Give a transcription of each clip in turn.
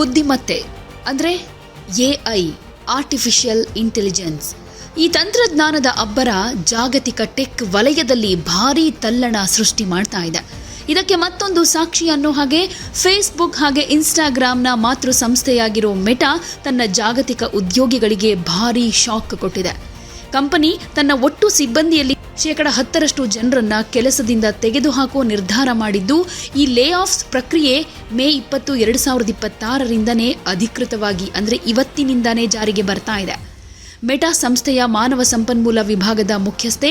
ಬುದ್ಧಿಮತ್ತೆ ಅಂದರೆ AI, artificial intelligence. ಈ ತಂತ್ರಜ್ಞಾನದ ಅಬ್ಬರ ಜಾಗತಿಕ ಟೆಕ್ ವಲಯದಲ್ಲಿ ಭಾರೀ ತಲ್ಲಣ ಸೃಷ್ಟಿ ಮಾಡ್ತಾ ಇದೆ. ಇದಕ್ಕೆ ಮತ್ತೊಂದು ಸಾಕ್ಷಿ ಅನ್ನೋ ಹಾಗೆ ಫೇಸ್ಬುಕ್ ಹಾಗೆ ಇನ್ಸ್ಟಾಗ್ರಾಮ್ನ ಮಾತೃ ಸಂಸ್ಥೆಯಾಗಿರೋ ಮೆಟಾ ತನ್ನ ಜಾಗತಿಕ ಉದ್ಯೋಗಿಗಳಿಗೆ ಭಾರೀ ಶಾಕ್ ಕೊಟ್ಟಿದೆ. ಕಂಪನಿ ತನ್ನ ಒಟ್ಟು ಸಿಬ್ಬಂದಿಯಲ್ಲಿ 10% ಜನರನ್ನ ಕೆಲಸದಿಂದ ತೆಗೆದುಹಾಕುವ ನಿರ್ಧಾರ ಮಾಡಿದ್ದು, ಈ ಲೇ ಆಫ್ಸ್ ಪ್ರಕ್ರಿಯೆ ಮೇ 20, 2026ರಿಂದನೇ ಅಧಿಕೃತವಾಗಿ ಅಂದರೆ ಇವತ್ತಿನಿಂದಾನೇ ಜಾರಿಗೆ ಬರ್ತಾ ಇದೆ. ಮೆಟಾ ಸಂಸ್ಥೆಯ ಮಾನವ ಸಂಪನ್ಮೂಲ ವಿಭಾಗದ ಮುಖ್ಯಸ್ಥೆ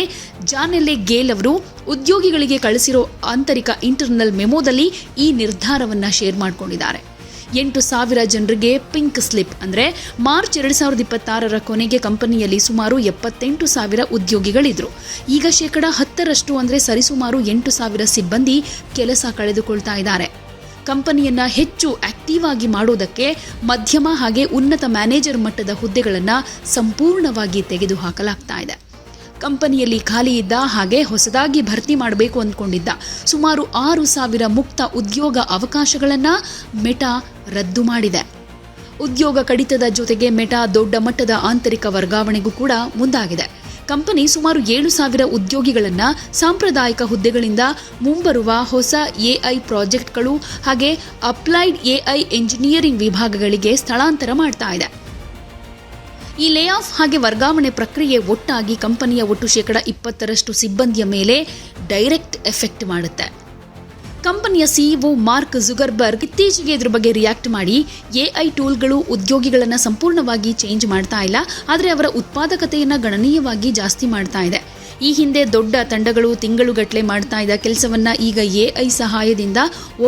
ಜಾನೆಲ್ಲೆ ಗೇಲ್ ಅವರು ಉದ್ಯೋಗಿಗಳಿಗೆ ಕಳಿಸಿರೋ ಆಂತರಿಕ ಇಂಟರ್ನಲ್ ಮೆಮೋದಲ್ಲಿ ಈ ನಿರ್ಧಾರವನ್ನು ಶೇರ್ ಮಾಡಿಕೊಂಡಿದ್ದಾರೆ. 8,000 ಜನರಿಗೆ ಪಿಂಕ್ ಸ್ಲಿಪ್ ಅಂದರೆ ಮಾರ್ಚ್ 2026ರ ಕೊನೆಗೆ ಕಂಪನಿಯಲ್ಲಿ ಸುಮಾರು 78,000 ಉದ್ಯೋಗಿಗಳಿದ್ರು. ಈಗ 10% ಅಂದರೆ ಸರಿಸುಮಾರು 8,000 ಸಿಬ್ಬಂದಿ ಕೆಲಸ ಕಳೆದುಕೊಳ್ತಾ ಇದ್ದಾರೆ. ಕಂಪನಿಯನ್ನ ಹೆಚ್ಚು ಆಕ್ಟಿವ್ ಆಗಿ ಮಾಡೋದಕ್ಕೆ ಮಧ್ಯಮ ಹಾಗೆ ಉನ್ನತ ಮ್ಯಾನೇಜರ್ ಮಟ್ಟದ ಹುದ್ದೆಗಳನ್ನು ಸಂಪೂರ್ಣವಾಗಿ ತೆಗೆದುಹಾಕಲಾಗ್ತಾ ಇದೆ. ಕಂಪನಿಯಲ್ಲಿ ಖಾಲಿ ಇದ್ದ ಹಾಗೆ ಹೊಸದಾಗಿ ಭರ್ತಿ ಮಾಡಬೇಕು ಅಂದ್ಕೊಂಡಿದ್ದ ಸುಮಾರು 6,000 ಮುಕ್ತ ಉದ್ಯೋಗ ಅವಕಾಶಗಳನ್ನು ಮೆಟಾ ರದ್ದು ಮಾಡಿದೆ. ಉದ್ಯೋಗ ಕಡಿತದ ಜೊತೆಗೆ ಮೆಟಾ ದೊಡ್ಡ ಮಟ್ಟದ ಆಂತರಿಕ ವರ್ಗಾವಣೆಗೂ ಕೂಡ ಮುಂದಾಗಿದೆ. ಕಂಪನಿ ಸುಮಾರು 7,000 ಉದ್ಯೋಗಿಗಳನ್ನು ಸಾಂಪ್ರದಾಯಿಕ ಹುದ್ದೆಗಳಿಂದ ಮುಂಬರುವ ಹೊಸ AI ಪ್ರಾಜೆಕ್ಟ್ಗಳು ಹಾಗೆ ಅಪ್ಲೈಡ್ AI ಎಂಜಿನಿಯರಿಂಗ್ ವಿಭಾಗಗಳಿಗೆ ಸ್ಥಳಾಂತರ ಮಾಡ್ತಾ ಇದೆ. ಈ ಲೇ ಆಫ್ ಹಾಗೆ ವರ್ಗಾವಣೆ ಪ್ರಕ್ರಿಯೆ ಒಟ್ಟಾಗಿ ಕಂಪನಿಯ ಒಟ್ಟು 20% ಸಿಬ್ಬಂದಿಯ ಮೇಲೆ ಡೈರೆಕ್ಟ್ ಎಫೆಕ್ಟ್ ಮಾಡುತ್ತೆ. ಕಂಪನಿಯ CEO ಮಾರ್ಕ್ ಜುಗರ್ಬರ್ಗ್ ಇತ್ತೀಚೆಗೆ ಇದ್ರ ಬಗ್ಗೆ ರಿಯಾಕ್ಟ್ ಮಾಡಿ AI ಟೂಲ್ಗಳು ಉದ್ಯೋಗಿಗಳನ್ನು ಸಂಪೂರ್ಣವಾಗಿ ಚೇಂಜ್ ಮಾಡ್ತಾ ಇಲ್ಲ, ಆದರೆ ಅವರ ಉತ್ಪಾದಕತೆಯನ್ನು ಗಣನೀಯವಾಗಿ ಜಾಸ್ತಿ ಮಾಡ್ತಾ ಇದೆ. ಈ ಹಿಂದೆ ದೊಡ್ಡ ತಂಡಗಳು ತಿಂಗಳುಗಟ್ಟಲೆ ಮಾಡ್ತಾ ಇದ್ದ ಕೆಲಸವನ್ನ ಈಗ AI ಸಹಾಯದಿಂದ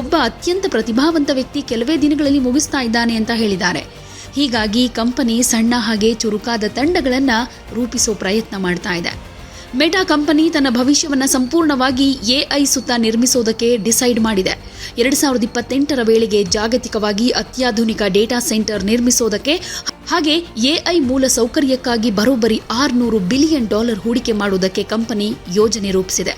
ಒಬ್ಬ ಅತ್ಯಂತ ಪ್ರತಿಭಾವಂತ ವ್ಯಕ್ತಿ ಕೆಲವೇ ದಿನಗಳಲ್ಲಿ ಮುಗಿಸ್ತಾ ಇದ್ದಾನೆ ಅಂತ ಹೇಳಿದ್ದಾರೆ. ಹೀಗಾಗಿ ಕಂಪನಿ ಸಣ್ಣ ಹಾಗೆ ಚುರುಕಾದ ತಂಡಗಳನ್ನು ರೂಪಿಸೋ ಪ್ರಯತ್ನ ಮಾಡ್ತಾ ಇದೆ. ಮೆಟಾ ಕಂಪನಿ ತನ್ನ ಭವಿಷ್ಯವನ್ನು ಸಂಪೂರ್ಣವಾಗಿ AI ಸುತ್ತ ನಿರ್ಮಿಸೋದಕ್ಕೆ ಡಿಸೈಡ್ ಮಾಡಿದೆ. 2028ರ ವೇಳೆಗೆ ಜಾಗತಿಕವಾಗಿ ಅತ್ಯಾಧುನಿಕ ಡೇಟಾ ಸೆಂಟರ್ ನಿರ್ಮಿಸೋದಕ್ಕೆ ಹಾಗೆ AI ಮೂಲ ಸೌಕರ್ಯಕ್ಕಾಗಿ ಬರೋಬ್ಬರಿ $600 ಬಿಲಿಯನ್ ಹೂಡಿಕೆ ಮಾಡುವುದಕ್ಕೆ ಕಂಪನಿ ಯೋಜನೆ ರೂಪಿಸಿದೆ.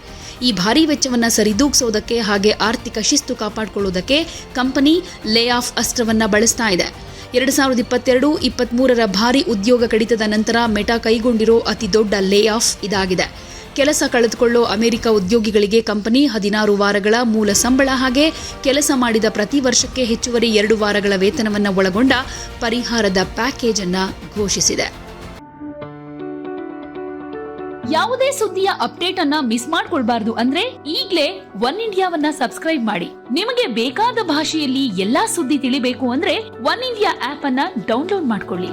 ಈ ಭಾರೀ ವೆಚ್ಚವನ್ನು ಸರಿದೂಗಿಸೋದಕ್ಕೆ ಹಾಗೆ ಆರ್ಥಿಕ ಶಿಸ್ತು ಕಾಪಾಡಿಕೊಳ್ಳೋದಕ್ಕೆ ಕಂಪನಿ ಲೇ ಆಫ್ ಅಸ್ತ್ರವನ್ನು ಬಳಸ್ತಾ ಇದೆ. 2022-23ರ ಭಾರಿ ಉದ್ಯೋಗ ಕಡಿತದ ನಂತರ ಮೆಟಾ ಕೈಗೊಂಡಿರೋ ಅತಿ ದೊಡ್ಡ ಲೇ ಆಫ್ ಇದಾಗಿದೆ. ಕೆಲಸ ಕಳೆದುಕೊಳ್ಳೋ ಅಮೆರಿಕ ಉದ್ಯೋಗಿಗಳಿಗೆ ಕಂಪನಿ 16 ವಾರಗಳ ಮೂಲ ಸಂಬಳ ಹಾಗೆ ಕೆಲಸ ಮಾಡಿದ ಪ್ರತಿ ವರ್ಷಕ್ಕೆ ಹೆಚ್ಚುವರಿ 2 ವಾರಗಳ ವೇತನವನ್ನು ಒಳಗೊಂಡ ಪರಿಹಾರದ ಪ್ಯಾಕೇಜ್ ಅನ್ನು ಘೋಷಿಸಿದೆ. ಯಾವುದೇ ಸುದ್ದಿಯ ಅಪ್ಡೇಟ್ ಅನ್ನ ಮಿಸ್ ಮಾಡ್ಕೊಳ್ಬಾರ್ದು ಅಂದ್ರೆ ಈಗ್ಲೇ ಒನ್ ಇಂಡಿಯಾವನ್ನ ಸಬ್ಸ್ಕ್ರೈಬ್ ಮಾಡಿ. ನಿಮಗೆ ಬೇಕಾದ ಭಾಷೆಯಲ್ಲಿ ಎಲ್ಲಾ ಸುದ್ದಿ ತಿಳಿಬೇಕು ಅಂದ್ರೆ ಒನ್ ಇಂಡಿಯಾ ಆಪ್ ಅನ್ನ ಡೌನ್ಲೋಡ್ ಮಾಡ್ಕೊಳ್ಳಿ.